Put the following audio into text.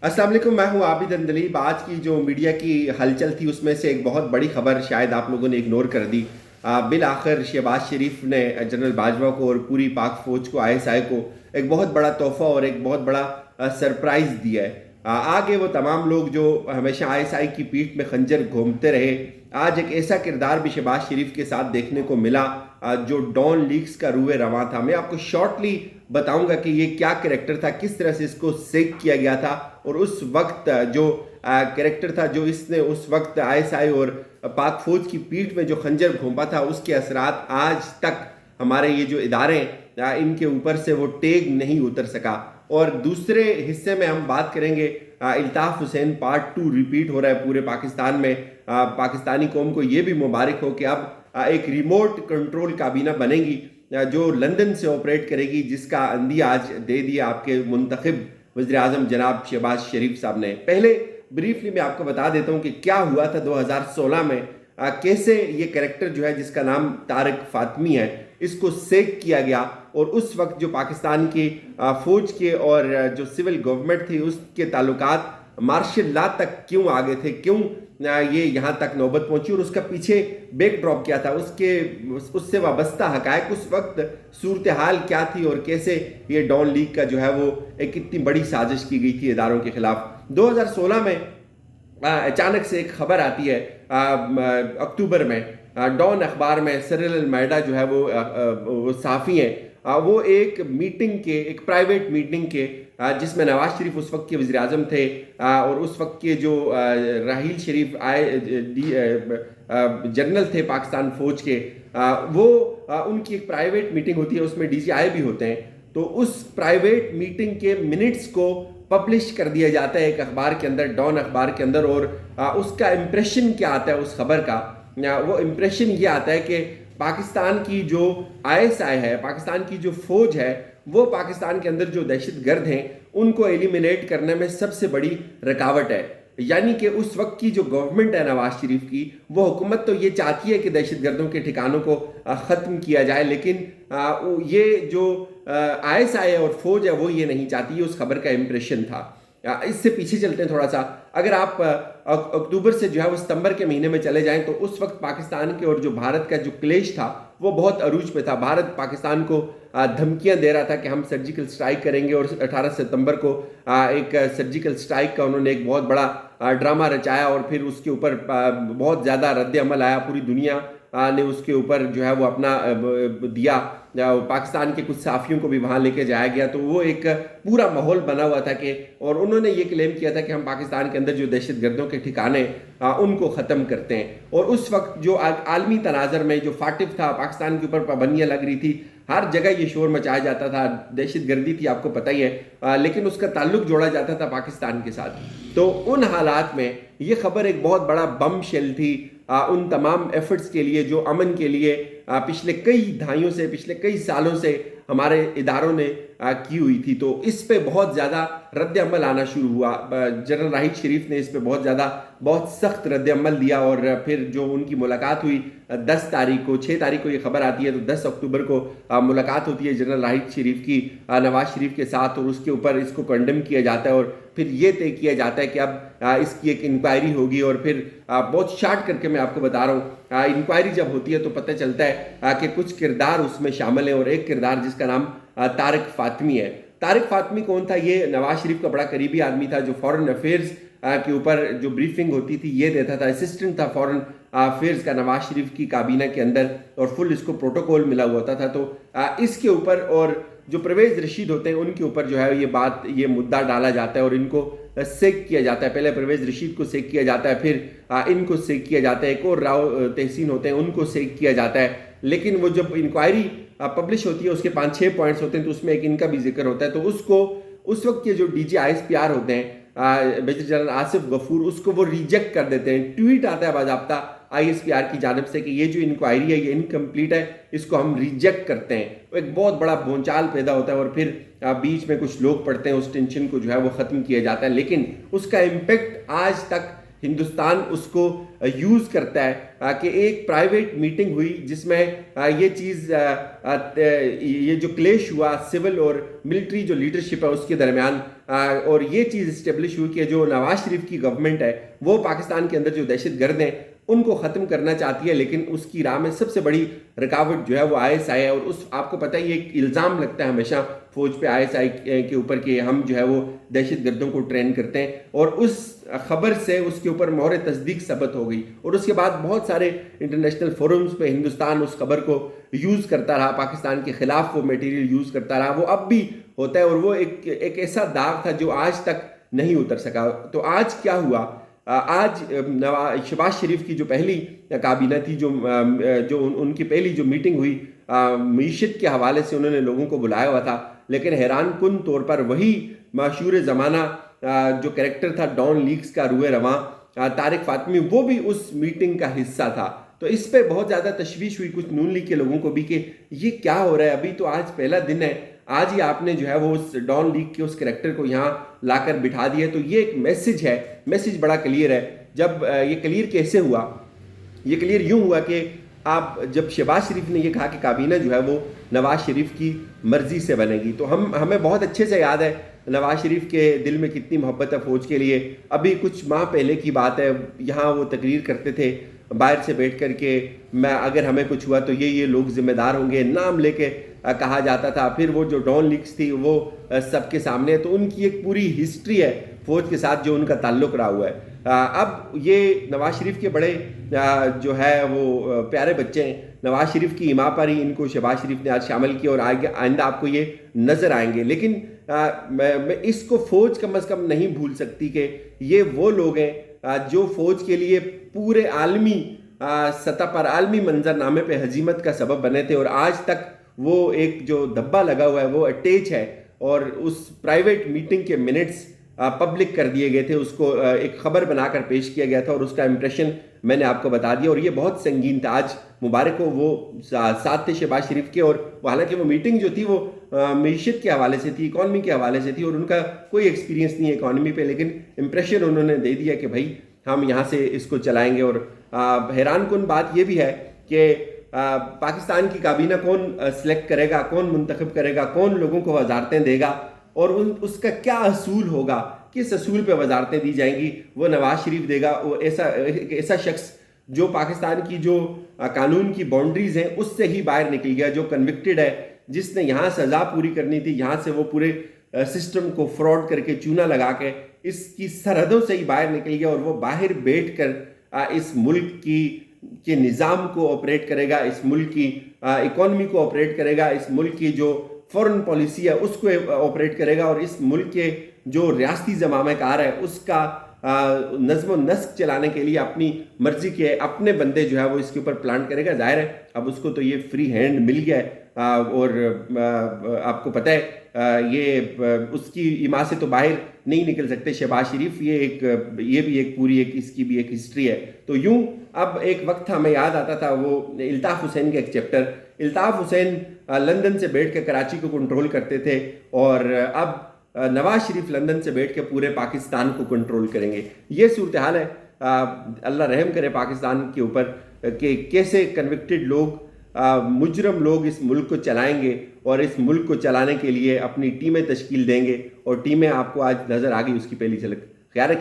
अस्सलाम वालेकुम, मैं हूं आबिद अंदलीब। आज की जो मीडिया की हलचल थी उसमें से एक बहुत बड़ी खबर शायद आप लोगों ने इग्नोर कर दी। बिल आखिर शहबाज शरीफ ने जनरल बाजवा को और पूरी पाक फौज को, आईएसआई को एक बहुत बड़ा तोहफा और एक बहुत बड़ा सरप्राइज दिया है। आगे वो तमाम लोग जो हमेशा आईएसआई की पीठ में खंजर घूमते रहे, आज एक ऐसा किरदार भी शहबाज शरीफ के साथ देखने को मिला जो डॉन लीक्स का रूए रवां था। मैं आपको शॉर्टली बताऊंगा कि ये क्या कैरेक्टर था, किस तरह से इसको सेक किया गया था और उस वक्त जो कैरेक्टर था, जो इसने उस वक्त आईएसआई और पाक फौज की पीठ में जो खंजर घोंपा था, उसके असरात आज तक हमारे ये जो इदारे इनके ऊपर से वो टेग नहीं उतर सका। और दूसरे हिस्से में हम बात करेंगे, इल्ताफ हुसैन पार्ट 2 रिपीट हो रहा है पूरे पाकिस्तान में। पाकिस्तानी कौम को ये भी मुबारक हो कि अब एक रिमोट कंट्रोल काबीना बनेगी जो लंदन से ऑपरेट करेगी, जिसका अंदिया आज दे दिया आपके मुंतखब वज़ीर आज़म जनाब शहबाज शरीफ साहब ने। पहले ब्रीफली मैं आपको बता देता हूँ कि क्या हुआ था 2016 में। कैसे ये कैरेक्टर जो है जिसका नाम तारिक फातमी है, इसको सेक किया गया और उस वक्त जो पाकिस्तान की फौज के और जो सिविल गवर्नमेंट थी उसके ताल्लुकात मार्शल लॉ तक क्यों आगे थे, क्यों ये यहाँ तक नौबत पहुंची और उसका पीछे बैकड्रॉप क्या था, उससे वाबस्ता हकायक, उस वक्त सूरत हाल क्या थी और कैसे ये डॉन लीग का जो है वो एक इतनी बड़ी साजिश की गई थी इदारों के खिलाफ। 2016 में अचानक से एक खबर आती है अक्टूबर में, डॉन अखबार में सिरिल अलमेडा जो है वो साफ़ी हैं, वो एक मीटिंग के, एक प्राइवेट मीटिंग के जिसमें नवाज शरीफ उस वक्त के वज़ीर आज़म थे और उस वक्त के जो राहील शरीफ जनरल थे पाकिस्तान फौज के, वो उनकी एक प्राइवेट मीटिंग होती है, उसमें डीजीआई भी होते हैं। तो उस प्राइवेट मीटिंग के मिनट्स को पब्लिश कर दिया जाता है एक अखबार के अंदर, डॉन अखबार के अंदर। और उसका इम्प्रेशन क्या आता है उस खबर का? वो इम्प्रेशन ये आता है कि पाकिस्तान की जो आईएसआई है, पाकिस्तान की जो फौज है, वो पाकिस्तान के अंदर जो दहशतगर्द हैं उनको एलिमिनेट करने में सबसे बड़ी रुकावट है। यानी कि उस वक्त की जो गवर्नमेंट है नवाज शरीफ की, वो हुकूमत तो ये चाहती है कि दहशतगर्दों के ठिकानों को ख़त्म किया जाए, लेकिन ये जो आईएसआई है और फौज है वो ये नहीं चाहती। उस खबर का इम्प्रेशन था। इससे पीछे चलते हैं थोड़ा सा। अगर आप अक्टूबर से जो है वो सितंबर के महीने में चले जाएं तो उस वक्त पाकिस्तान के और जो भारत का जो क्लेश था वो बहुत अरूज पे था। भारत पाकिस्तान को धमकियां दे रहा था कि हम सर्जिकल स्ट्राइक करेंगे और 18 सितंबर को एक सर्जिकल स्ट्राइक का उन्होंने एक बहुत बड़ा ड्रामा रचाया और फिर उसके ऊपर बहुत ज़्यादा रद्द अमल आया। पूरी दुनिया ने उसके ऊपर जो है वो अपना दिया। पाकिस्तान के कुछ साफियों को भी वहाँ लेके जाया गया, तो वो एक पूरा माहौल बना हुआ था कि, और उन्होंने ये क्लेम किया था कि हम पाकिस्तान के अंदर जो दहशतगर्दों के ठिकाने उनको ख़त्म करते हैं। और उस वक्त जो आलमी तनाजर में जो फाटिफ था, पाकिस्तान के ऊपर पाबंदियाँ लग रही थी, हर जगह ये शोर मचाया जाता था, दहशतगर्दी थी आपको पता ही है, लेकिन उसका ताल्लुक जोड़ा जाता था पाकिस्तान के साथ। तो उन हालात में ये खबर एक बहुत बड़ा बम शेल थी उन तमाम एफर्ट्स के लिए जो अमन के लिए पिछले कई दहाइयों से, पिछले कई सालों से हमारे इदारों ने की हुई थी। तो इस पे बहुत ज़्यादा रद्द अमल आना शुरू हुआ। जनरल राहील शरीफ ने इस पे बहुत सख्त रद्द अमल दिया और फिर जो उनकी मुलाकात हुई 10 तारीख को, 6 तारीख को ये खबर आती है तो 10 अक्टूबर को मुलाकात होती है जनरल राहील शरीफ की नवाज शरीफ के साथ, और उसके ऊपर इसको कंडेम किया जाता है और फिर ये तय किया जाता है कि अब इसकी एक इंक्वायरी होगी। और फिर बहुत शार्ट करके मैं आपको बता रहा हूँ, इंक्वायरी जब होती है तो पता चलता है कि कुछ किरदार उसमें शामिल हैं और एक किरदार जिसका नाम तारिक फातमी है। तारिक फातमी कौन था? ये नवाज शरीफ का बड़ा करीबी आदमी था जो फॉरेन अफेयर्स के ऊपर जो ब्रीफिंग होती थी ये देता था। असिस्टेंट था फॉरेन अफेयर्स का नवाज शरीफ की काबीना के अंदर और फुल इसको प्रोटोकॉल मिला हुआ था। तो इसके ऊपर और जो परवेज रशीद होते हैं उनके ऊपर जो है ये मुद्दा डाला जाता है और इनको सेक किया जाता है। पहले परवेज रशीद को सेक किया जाता है, फिर इनको सेक किया जाता है, एक और राव तहसीन होते हैं उनको सेक किया जाता है। लेकिन वो जब इंक्वायरी पब्लिश होती है उसके 5-6 पॉइंट्स होते हैं तो उसमें एक इनका भी जिक्र होता है। तो उसको उस वक्त के जो डीजी ISPR होते हैं मेजर जनरल आसिफ गफूर, उसको वो रिजेक्ट कर देते हैं। ट्वीट आता है बाज़ाब्ता ISPR की जानिब से कि ये जो इंक्वायरी है ये इनकम्प्लीट है, इसको हम रिजेक्ट करते हैं। तो एक बहुत बड़ा भूचाल पैदा होता है और फिर बीच में कुछ लोग पढ़ते हैं, उस टेंशन को जो है वो ख़त्म किया जाता है। लेकिन उसका इम्पेक्ट आज तक हिंदुस्तान उसको यूज़ करता है कि एक प्राइवेट मीटिंग हुई जिसमें ये चीज़, ये जो क्लेश हुआ सिविल और मिलिट्री जो लीडरशिप है उसके दरमियान, और ये चीज़ इस्टेब्लिश हुई कि जो नवाज शरीफ की गवर्नमेंट है वो पाकिस्तान के अंदर जो दहशतगर्द हैं उनको ख़त्म करना चाहती है, लेकिन उसकी राह में सबसे बड़ी रुकावट जो है वो ISI है। और उस आपको पता है ये एक इल्ज़ाम लगता है हमेशा फ़ौज पे ISI के ऊपर कि हम जो है वो दहशतगर्दों को ट्रेन करते हैं, और उस खबर से उसके ऊपर मोहर तस्दीक सबत हो गई। और उसके बाद बहुत सारे इंटरनेशनल फोरम्स पे हिंदुस्तान उस खबर को यूज़ करता रहा, पाकिस्तान के ख़िलाफ़ वो मटीरियल यूज़ करता रहा, वो अब भी होता है। और वो एक ऐसा दाग था जो आज तक नहीं उतर सका। तो आज क्या हुआ, आज शहबाज शरीफ की जो पहली काबीना थी, जो उनकी पहली जो मीटिंग हुई मीशत के हवाले से उन्होंने लोगों को बुलाया हुआ था, लेकिन हैरान कुन तौर पर वही मशहूर ज़माना जो कैरेक्टर था डॉन लीक्स का रूए रवां तारिक फातमी, वो भी उस मीटिंग का हिस्सा था। तो इस पे बहुत ज़्यादा तशवीश हुई कुछ नून लीग के लोगों को भी कि ये क्या हो रहा है, अभी तो आज पहला दिन है, आज ही आपने जो है वो उस डॉन लीग के उस कैरेक्टर को यहाँ लाकर बिठा दिया। तो ये एक मैसेज है, मैसेज बड़ा क्लियर है। जब ये क्लियर कैसे हुआ, ये क्लियर यूँ हुआ कि आप जब शहबाज शरीफ ने ये कहा कि काबीना जो है वो नवाज शरीफ की मर्ज़ी से बनेगी, तो हमें बहुत अच्छे से याद है नवाज शरीफ के दिल में कितनी मोहब्बत है फ़ौज के लिए। अभी कुछ माह पहले की बात है, यहाँ वो तकरीर करते थे बाहर से बैठ कर के, मैं अगर हमें कुछ हुआ तो ये लोग ज़िम्मेदार होंगे, नाम लेके कहा जाता था। फिर वो जो डॉन लीग्स थी वो सबके सामने, तो उनकी एक पूरी हिस्ट्री है फ़ौज के साथ जो उनका ताल्लुक़ रहा हुआ है। अब ये नवाज शरीफ के बड़े जो है वो प्यारे बच्चे हैं, नवाज शरीफ की इमा पर ही इनको शहबाज शरीफ ने आज शामिल किया, और आगे आइंदा आपको ये नज़र आएंगे। लेकिन मैं इसको फ़ौज कम अज़ कम नहीं भूल सकती कि ये वो लोग हैं जो फ़ौज के लिए पूरे आलमी सतह पर, आलमी मंजरनामे पे हजीमत का सबब बने थे, और आज तक वो एक जो धब्बा लगा हुआ है वो अटैच है। और उस प्राइवेट मीटिंग के मिनट्स पब्लिक कर दिए गए थे, उसको एक खबर बनाकर पेश किया गया था, और उसका इम्प्रेशन मैंने आपको बता दिया, और ये बहुत संगीन था। आज मुबारक हो वो साथ थे शहबाज शरीफ के, और हालांकि वो मीटिंग जो थी वो मीशत के हवाले से थी, इकॉनमी के हवाले से थी, और उनका कोई एक्सपीरियंस नहीं है इकॉनमी पे, लेकिन इम्प्रेशन उन्होंने दे दिया कि भाई हम यहाँ से इसको चलाएंगे। और हैरान कुन बात यह भी है कि पाकिस्तान की काबीना कौन सिलेक्ट करेगा, कौन मुंतखब करेगा, कौन लोगों को वजारतें देगा, और उसका क्या असूल होगा, किस असूल पे वजारतें दी जाएंगी, वो नवाज शरीफ देगा। वो ऐसा शख्स जो पाकिस्तान की जो कानून की बाउंड्रीज हैं उससे ही बाहर निकल गया, जो कन्विक्टेड है, जिसने यहाँ सज़ा पूरी करनी थी, यहाँ से वो पूरे सिस्टम को फ्रॉड करके चूना लगा के इसकी सरहदों से ही बाहर निकल गया, और वो बाहर बैठ कर इस मुल्क के निज़ाम को ऑपरेट करेगा, इस मुल्क की इकॉनमी को ऑपरेट करेगा, इस मुल्क की जो फॉरेन पॉलिसी है उसको ऑपरेट करेगा, और इस मुल्क के जो रियासती ज़माम कार है उसका नज़्म नस्क चलाने के लिए अपनी मर्जी के अपने बंदे जो है वो इसके ऊपर प्लान करेगा। जाहिर है अब उसको तो ये फ्री हैंड मिल गया है, और आपको पता है ये उसकी इमा से तो बाहर नहीं निकल सकते शहबाज शरीफ। ये भी एक पूरी इसकी भी एक हिस्ट्री है। तो यूं अब एक वक्त था, हमें याद आता था वो इल्ताफ़ हुसैन का एक चैप्टर। इल्ताफ़ हुसैन लंदन से बैठ के कराची को कंट्रोल करते थे, और अब नवाज शरीफ लंदन से बैठ के पूरे पाकिस्तान को कंट्रोल करेंगे। ये सूरत हाल है। अल्लाह रहम करे पाकिस्तान के ऊपर कि कैसे कन्विक्टेड लोग, मुजरम लोग इस मुल्क को चलाएंगे, और इस मुल्क को चलाने के लिए अपनी टीमें तश्कील देंगे, और टीमें आपको आज नज़र आ गई उसकी पहली झलक। ख्याल